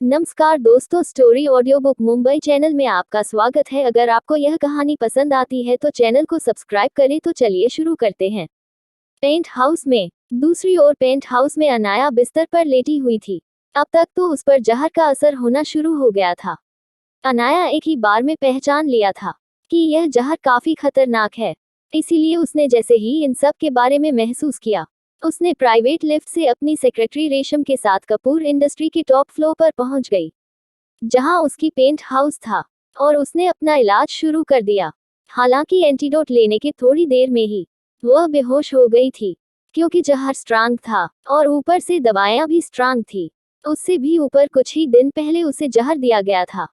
नमस्कार दोस्तों, story audio book Mumbai channel में आपका स्वागत है। अगर आपको यह कहानी पसंद आती है तो चैनल को सब्सक्राइब करें। तो चलिए शुरू करते हैं। पेंट हाउस में दूसरी ओर पेंट हाउस में अनाया बिस्तर पर लेटी हुई थी। अब तक तो उस पर जहर का असर होना शुरू हो गया था। अनाया एक ही बार में पहचान लिया था कि यह जहर काफी खतरनाक है। इसीलिए उसने जैसे ही इन सब के बारे में महसूस किया, उसने प्राइवेट लिफ्ट से अपनी सेक्रेटरी रेशम के साथ कपूर इंडस्ट्री के टॉप फ्लोर पर पहुंच गई, जहां उसकी पेंट हाउस था, और उसने अपना इलाज शुरू कर दिया। हालांकि एंटीडोट लेने के थोड़ी देर में ही वह बेहोश हो गई थी, क्योंकि जहर स्ट्रांग था और ऊपर से दवाएं भी स्ट्रांग थी। उससे भी ऊपर कुछ ही दिन पहले उसे जहर दिया गया था,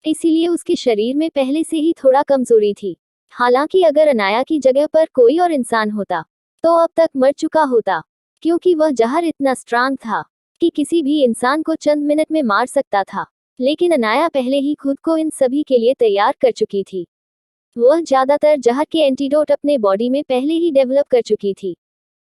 इसीलिए उसके शरीर में पहले से ही थोड़ा कमजोरी थी। हालांकि अगर अनाया की जगह पर कोई और इंसान होता तो अब तक मर चुका होता, क्योंकि वह जहर इतना स्ट्रांग था कि किसी भी इंसान को चंद मिनट में मार सकता था। लेकिन अनाया पहले ही खुद को इन सभी के लिए तैयार कर चुकी थी। वह ज्यादातर जहर के एंटीडोट अपने बॉडी में पहले ही डेवलप कर चुकी थी।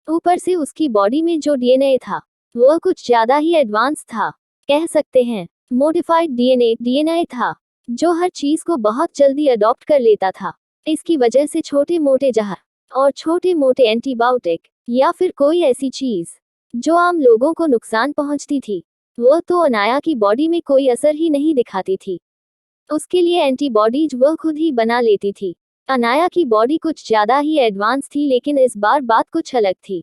ऊपर से उसकी बॉडी में जो डीएनए था वह कुछ ज्यादा ही एडवांस था। कह सकते हैं मॉडिफाइड डीएनए था, जो हर चीज को बहुत जल्दी अडॉप्ट कर लेता था। इसकी वजह से छोटे मोटे जहर और छोटे मोटे एंटीबायोटिक या फिर कोई ऐसी चीज जो आम लोगों को नुकसान पहुंचती थी, वह तो अनाया की बॉडी में कोई असर ही नहीं दिखाती थी। उसके लिए एंटीबॉडीज वह खुद ही बना लेती थी। अनाया की बॉडी कुछ ज्यादा ही एडवांस थी, लेकिन इस बार बात कुछ अलग थी।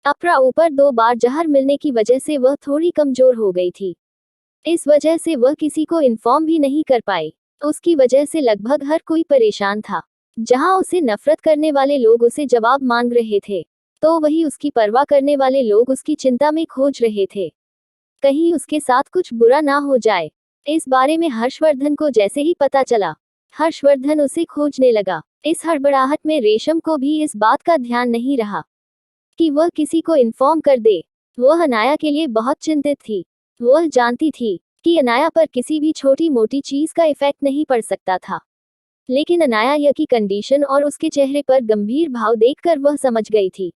अपरा ऊपर 2 बार जहर मिलने की वजह से वह थोड़ी कमजोर हो गई थी। इस वजह से वह किसी को इन्फॉर्म भी नहीं कर पाई। उसकी वजह से लगभग हर कोई परेशान था। जहां उसे नफरत करने वाले लोग उसे जवाब मांग रहे थे, तो वही उसकी परवाह करने वाले लोग उसकी चिंता में खोज रहे थे, कहीं उसके साथ कुछ बुरा ना हो जाए। इस बारे में हर्षवर्धन को जैसे ही पता चला, हर्षवर्धन उसे खोजने लगा। इस हड़बड़ाहट में रेशम को भी इस बात का ध्यान नहीं रहा कि वह किसी को इन्फॉर्म कर दे। वह अनाया के लिए बहुत चिंतित थी। वह जानती थी कि अनाया पर किसी भी छोटी मोटी चीज का इफेक्ट नहीं पड़ सकता था। लेकिन अनाया की कंडीशन और उसके चेहरे पर गंभीर भाव देखकर वह समझ गई थी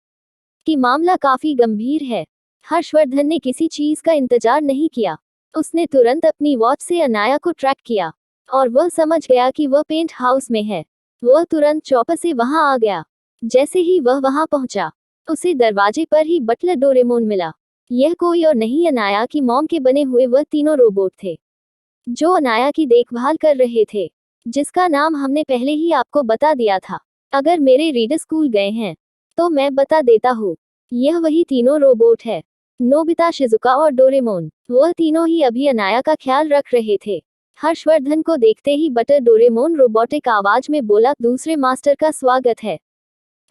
कि मामला काफी गंभीर है। हर्षवर्धन ने किसी चीज का इंतजार नहीं किया। उसने तुरंत अपनी वॉच से अनाया को ट्रैक किया और वह समझ गया कि वह पेंट हाउस में है। वह तुरंत चौपर से वहां आ गया। जैसे ही वह वहां पहुंचा, उसे दरवाजे पर ही बटलर डोरेमोन मिला। यह कोई और नहीं, अनाया की मॉम के बने हुए वह तीनों रोबोट थे, जो अनाया की देखभाल कर रहे थे, जिसका नाम हमने पहले ही आपको बता दिया था। अगर मेरे रीडर स्कूल गए हैं तो मैं बता देता हूँ, यह वही तीनों रोबोट है, नोबिता, शिजुका और डोरेमोन। वह तीनों ही अभी अनाया का ख्याल रख रहे थे। हर्षवर्धन को देखते ही बटर डोरेमोन रोबोटिक आवाज में बोला, दूसरे मास्टर का स्वागत है।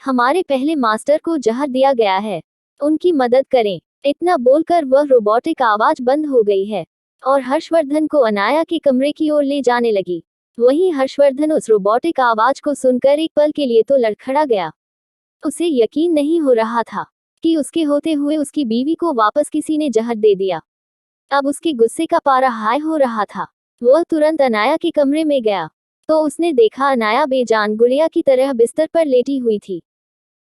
हमारे पहले मास्टर को जहर दिया गया है, उनकी मदद करें। इतना बोलकर वह रोबोटिक आवाज बंद हो गई है और हर्षवर्धन को अनाया के कमरे की ओर ले जाने लगी। वहीं हर्षवर्धन उस रोबोटिक आवाज को सुनकर एक पल के लिए तो लड़खड़ा गया। उसे यकीन नहीं हो रहा था कि उसके होते हुए उसकी बीवी को वापस किसी ने जहर दे दिया। अब उसके गुस्से का पारा हाई हो रहा था। वह तुरंत अनाया के कमरे में गया तो उसने देखा अनाया बेजान गुड़िया की तरह बिस्तर पर लेटी हुई थी।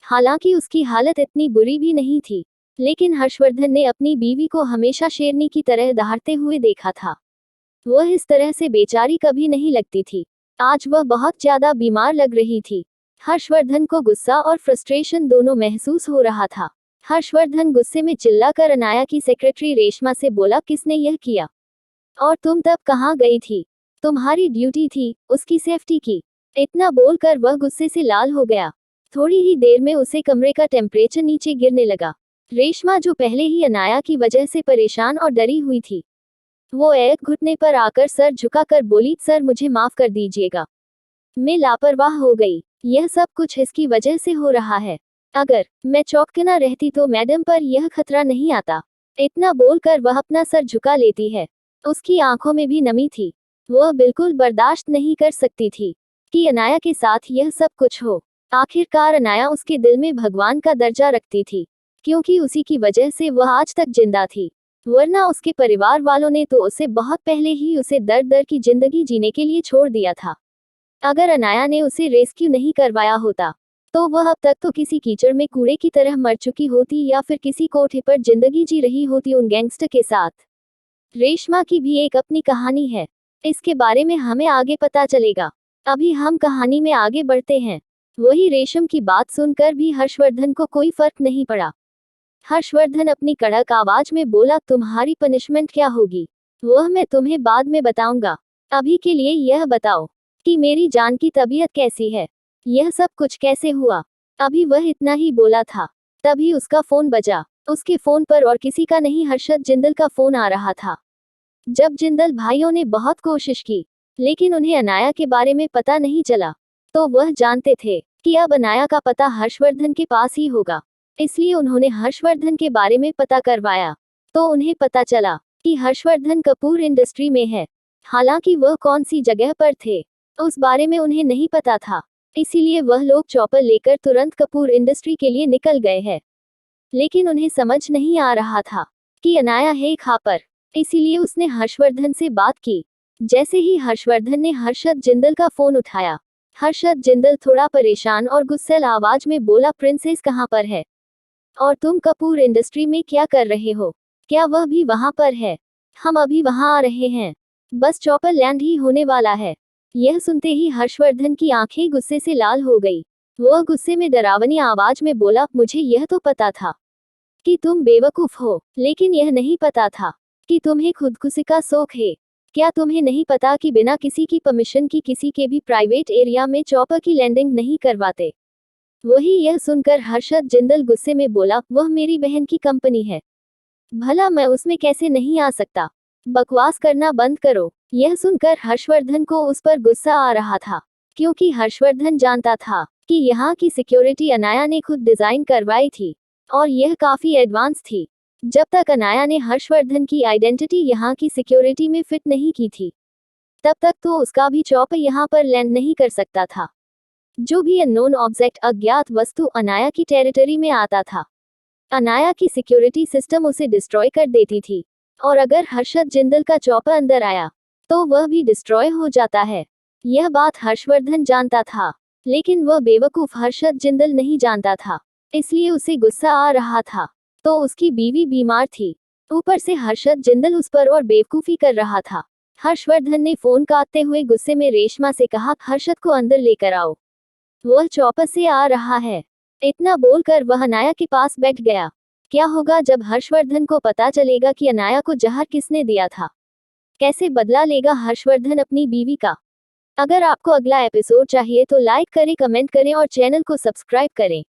हालांकि उसकी हालत इतनी बुरी भी नहीं थी, लेकिन हर्षवर्धन ने अपनी बीवी को हमेशा शेरनी की तरह दहाड़ते हुए देखा था। वह इस तरह से बेचारी कभी नहीं लगती थी। आज वह बहुत ज्यादा बीमार लग रही थी। हर्षवर्धन को गुस्सा और फ्रस्ट्रेशन दोनों महसूस हो रहा था। हर्षवर्धन गुस्से में चिल्लाकर अनाया की सेक्रेटरी रेशमा से बोला, किसने यह किया और तुम तब कहाँ गई थी? तुम्हारी ड्यूटी थी उसकी सेफ्टी की। इतना बोलकर वह गुस्से से लाल हो गया। थोड़ी ही देर में उसे कमरे का टेम्परेचर नीचे गिरने लगा। रेशमा, जो पहले ही अनाया की वजह से परेशान और डरी हुई थी, वो एक घुटने पर आकर सर झुकाकर बोली, सर मुझे माफ कर दीजिएगा, मैं लापरवाह हो गई। यह सब कुछ इसकी वजह से हो रहा है। अगर मैं चौकन्ना रहती तो मैडम पर यह खतरा नहीं आता। इतना बोलकर वह अपना सर झुका लेती है। उसकी आंखों में भी नमी थी। वह बिल्कुल बर्दाश्त नहीं कर सकती थी कि अनाया के साथ यह सब कुछ हो। आखिरकार अनाया उसके दिल में भगवान का दर्जा रखती थी, क्योंकि उसी की वजह से वह आज तक जिंदा थी। वरना उसके परिवार वालों ने तो उसे बहुत पहले ही उसे दर दर की जिंदगी जीने के लिए छोड़ दिया था। अगर अनाया ने उसे रेस्क्यू नहीं करवाया होता तो वह अब तक तो किसी कीचड़ में कूड़े की तरह मर चुकी होती, या फिर किसी कोठे पर जिंदगी जी रही होती उन गैंगस्टर के साथ। रेशमा की भी एक अपनी कहानी है। इसके बारे में हमें आगे पता चलेगा। अभी हम कहानी में आगे बढ़ते हैं। वही रेशम की बात सुनकर भी हर्षवर्धन को कोई फर्क नहीं पड़ा। हर्षवर्धन अपनी कड़क आवाज में बोला, तुम्हारी पनिशमेंट क्या होगी वह मैं तुम्हें बाद में बताऊंगा। अभी के लिए यह बताओ कि मेरी जान की तबीयत कैसी है। यह सब कुछ कैसे हुआ। अभी वह इतना ही बोला था, तभी उसका फोन बजा। उसके फोन पर और किसी का नहीं, हर्षद जिंदल का फोन आ रहा था। जब जिंदल भाइयों ने बहुत कोशिश की, लेकिन उन्हें अनाया के बारे में पता नहीं चला, तो वह जानते थे कि अब अनाया का पता हर्षवर्धन के पास ही होगा। इसलिए उन्होंने हर्षवर्धन के बारे में पता करवाया, तो उन्हें पता चला कि हर्षवर्धन कपूर इंडस्ट्री में है। हालांकि वह कौन सी जगह पर थे, उस बारे में उन्हें नहीं पता था। इसीलिए वह लोग चॉपर लेकर तुरंत कपूर इंडस्ट्री के लिए निकल गए हैं। लेकिन उन्हें समझ नहीं आ रहा था कि अनाया है कहाँ पर। इसीलिए उसने हर्षवर्धन से बात की। जैसे ही हर्षवर्धन ने हर्षद जिंदल का फोन उठाया, हर्षद जिंदल थोड़ा परेशान और गुस्सैल आवाज में बोला, प्रिंसेस कहाँ पर है और तुम कपूर इंडस्ट्री में क्या कर रहे हो? क्या वह भी वहां पर है? हम अभी वहां आ रहे हैं, बस चॉपर लैंड ही होने वाला है। यह सुनते ही हर्षवर्धन की आंखें गुस्से से लाल हो गई। वह गुस्से में डरावनी आवाज में बोला, मुझे यह तो पता था कि तुम बेवकूफ हो, लेकिन यह नहीं पता था कि तुम्हें खुदकुशी का शौक है। क्या तुम्हें नहीं पता कि बिना किसी की परमिशन की किसी के भी प्राइवेट एरिया में चॉपर की लैंडिंग नहीं करवाते? वही यह सुनकर हर्षद जिंदल गुस्से में बोला, वह मेरी बहन की कंपनी है, भला मैं उसमें कैसे नहीं आ सकता? बकवास करना बंद करो। यह सुनकर हर्षवर्धन को उस पर गुस्सा आ रहा था, क्योंकि हर्षवर्धन जानता था कि यहाँ की सिक्योरिटी अनाया ने खुद डिजाइन करवाई थी और यह काफी एडवांस थी। जब तक अनाया ने हर्षवर्धन की आइडेंटिटी यहाँ की सिक्योरिटी में फिट नहीं की थी, तब तक तो उसका भी चॉपर यहाँ पर लैंड नहीं कर सकता था। जो भी अननोन ऑब्जेक्ट, अज्ञात वस्तु अनाया की टेरिटरी में आता था, अनाया की सिक्योरिटी सिस्टम उसे डिस्ट्रॉय कर देती थी। और अगर हर्षद जिंदल का चॉपर अंदर आया, तो वह भी डिस्ट्रॉय हो जाता है। यह बात हर्षवर्धन जानता था, लेकिन वह बेवकूफ हर्षद जिंदल नहीं जानता था। इसलिए उसे गुस्सा आ रहा था। तो उसकी बीवी बीमार थी, ऊपर से हर्षद जिंदल उस पर और बेवकूफी कर रहा था। हर्षवर्धन ने फोन काटते हुए गुस्से में रेशमा से कहा, हर्षद को अंदर लेकर आओ, वह चौपर से आ रहा है। इतना बोलकर वह अनाया के पास बैठ गया। क्या होगा जब हर्षवर्धन को पता चलेगा कि अनाया को जहर किसने दिया था? कैसे बदला लेगा हर्षवर्धन अपनी बीवी का? अगर आपको अगला एपिसोड चाहिए तो लाइक करें, कमेंट करें और चैनल को सब्सक्राइब करें।